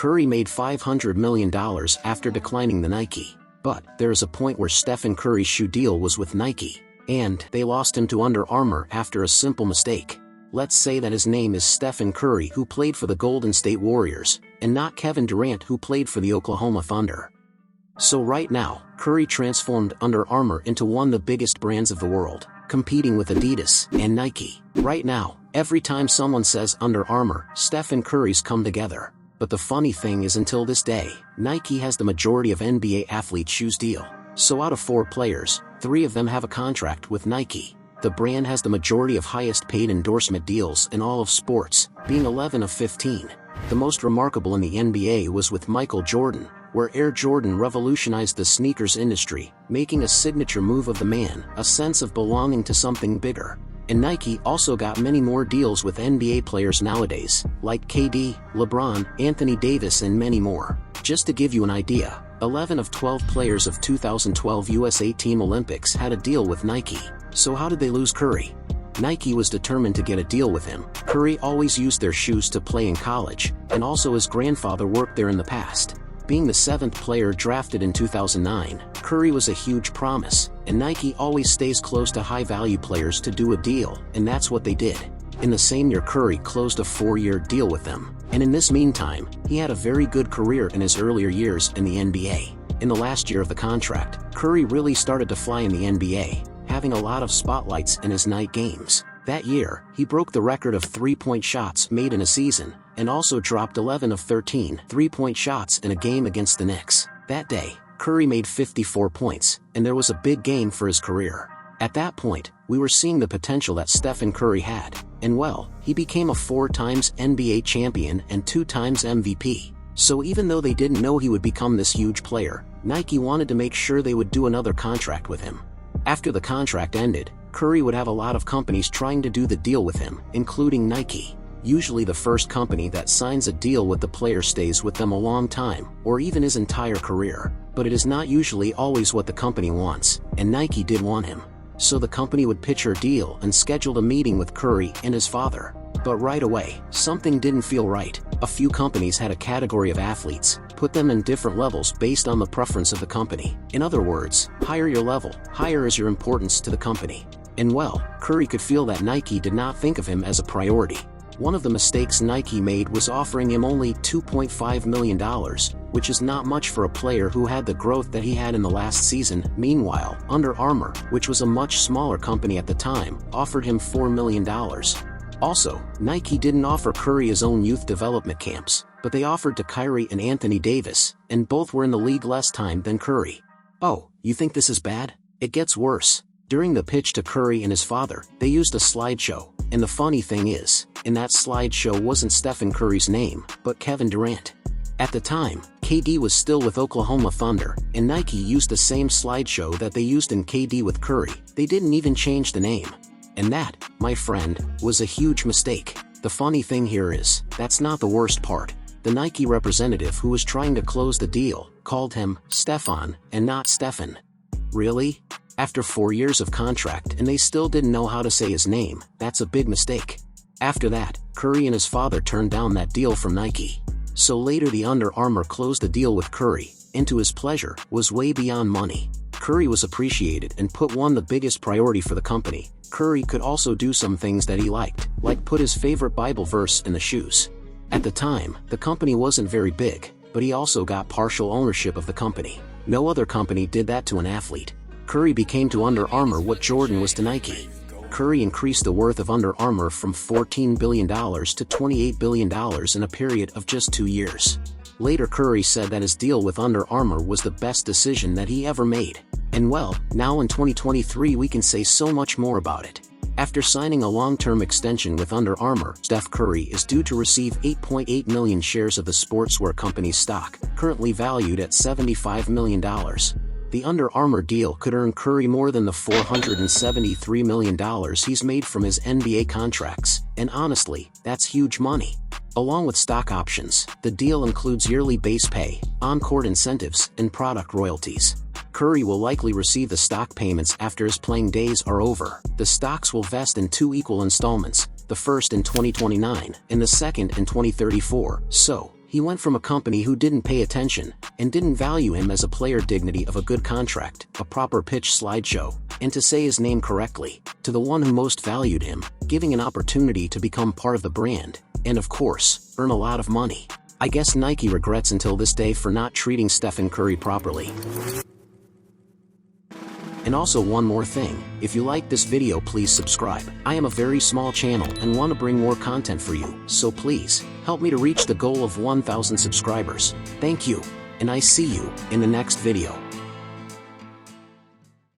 Curry made $500 million after declining the Nike. But there is a point where Stephen Curry's shoe deal was with Nike, and they lost him to Under Armour after a simple mistake. Let's say that his name is Stephen Curry, who played for the Golden State Warriors, and not Kevin Durant, who played for the Oklahoma Thunder. So right now, Curry transformed Under Armour into one of the biggest brands of the world, competing with Adidas and Nike. Right now, every time someone says Under Armour, Stephen Curry's come together. But the funny thing is, until this day, Nike has the majority of NBA athlete shoes deal. So out of 4 players, 3 of them have a contract with Nike. The brand has the majority of highest paid endorsement deals in all of sports, being 11 of 15. The most remarkable in the NBA was with Michael Jordan, where Air Jordan revolutionized the sneakers industry, making a signature move of the man, a sense of belonging to something bigger. And Nike also got many more deals with NBA players nowadays, like KD, LeBron, Anthony Davis and many more. Just to give you an idea, 11 of 12 players of 2012 USA Team Olympics had a deal with Nike. So how did they lose Curry? Nike was determined to get a deal with him. Curry always used their shoes to play in college, and also his grandfather worked there in the past. Being the 7th player drafted in 2009, Curry was a huge promise, and Nike always stays close to high-value players to do a deal, and that's what they did. In the same year, Curry closed a 4-year deal with them, and in this meantime, he had a very good career in his earlier years in the NBA. In the last year of the contract, Curry really started to fly in the NBA, having a lot of spotlights in his night games. That year, he broke the record of 3-point shots made in a season, and also dropped 11 of 13 3-point shots in a game against the Knicks. That day, Curry made 54 points, and there was a big game for his career. At that point, we were seeing the potential that Stephen Curry had, and well, he became a 4-time NBA champion and 2-time MVP. So even though they didn't know he would become this huge player, Nike wanted to make sure they would do another contract with him. After the contract ended, Curry would have a lot of companies trying to do the deal with him, including Nike. Usually the first company that signs a deal with the player stays with them a long time, or even his entire career. But it is not usually always what the company wants, and Nike did want him. So the company would pitch her deal and scheduled a meeting with Curry and his father. But right away, something didn't feel right. A few companies had a category of athletes, put them in different levels based on the preference of the company. In other words, higher your level, higher is your importance to the company. And well, Curry could feel that Nike did not think of him as a priority. One of the mistakes Nike made was offering him only $2.5 million, which is not much for a player who had the growth that he had in the last season. Meanwhile, Under Armour, which was a much smaller company at the time, offered him $4 million. Also, Nike didn't offer Curry his own youth development camps, but they offered to Kyrie and Anthony Davis, and both were in the league less time than Curry. Oh, you think this is bad? It gets worse. During the pitch to Curry and his father, they used a slideshow, and the funny thing is, in that slideshow wasn't Stephen Curry's name, but Kevin Durant. At the time, KD was still with Oklahoma Thunder, and Nike used the same slideshow that they used in KD with Curry. They didn't even change the name. And that, my friend, was a huge mistake. The funny thing here is, that's not the worst part. The Nike representative who was trying to close the deal called him Stefan and not Stephen. Really? After 4 years of contract and they still didn't know how to say his name, that's a big mistake. After that, Curry and his father turned down that deal from Nike. So later the Under Armour closed the deal with Curry, and to his pleasure, was way beyond money. Curry was appreciated and put one the biggest priority for the company. Curry could also do some things that he liked, like put his favorite Bible verse in the shoes. At the time, the company wasn't very big, but he also got partial ownership of the company. No other company did that to an athlete. Curry became to Under Armour what Jordan was to Nike. Curry increased the worth of Under Armour from $14 billion to $28 billion in a period of just 2 years. Later Curry said that his deal with Under Armour was the best decision that he ever made. And well, now in 2023 we can say so much more about it. After signing a long-term extension with Under Armour, Steph Curry is due to receive 8.8 million shares of the sportswear company's stock, currently valued at $75 million. The Under Armour deal could earn Curry more than the $473 million he's made from his NBA contracts, and honestly, that's huge money. Along with stock options, the deal includes yearly base pay, on-court incentives, and product royalties. Curry will likely receive the stock payments after his playing days are over. The stocks will vest in 2 equal installments, the first in 2029 and the second in 2034, so He went from a company who didn't pay attention, and didn't value him as a player, dignity of a good contract, a proper pitch slideshow, and to say his name correctly, to the one who most valued him, giving an opportunity to become part of the brand, and of course, earn a lot of money. I guess Nike regrets until this day for not treating Stephen Curry properly. And also one more thing, if you like this video, please subscribe. I am a very small channel and want to bring more content for you, so please, help me to reach the goal of 1,000 subscribers. Thank you, and I see you in the next video.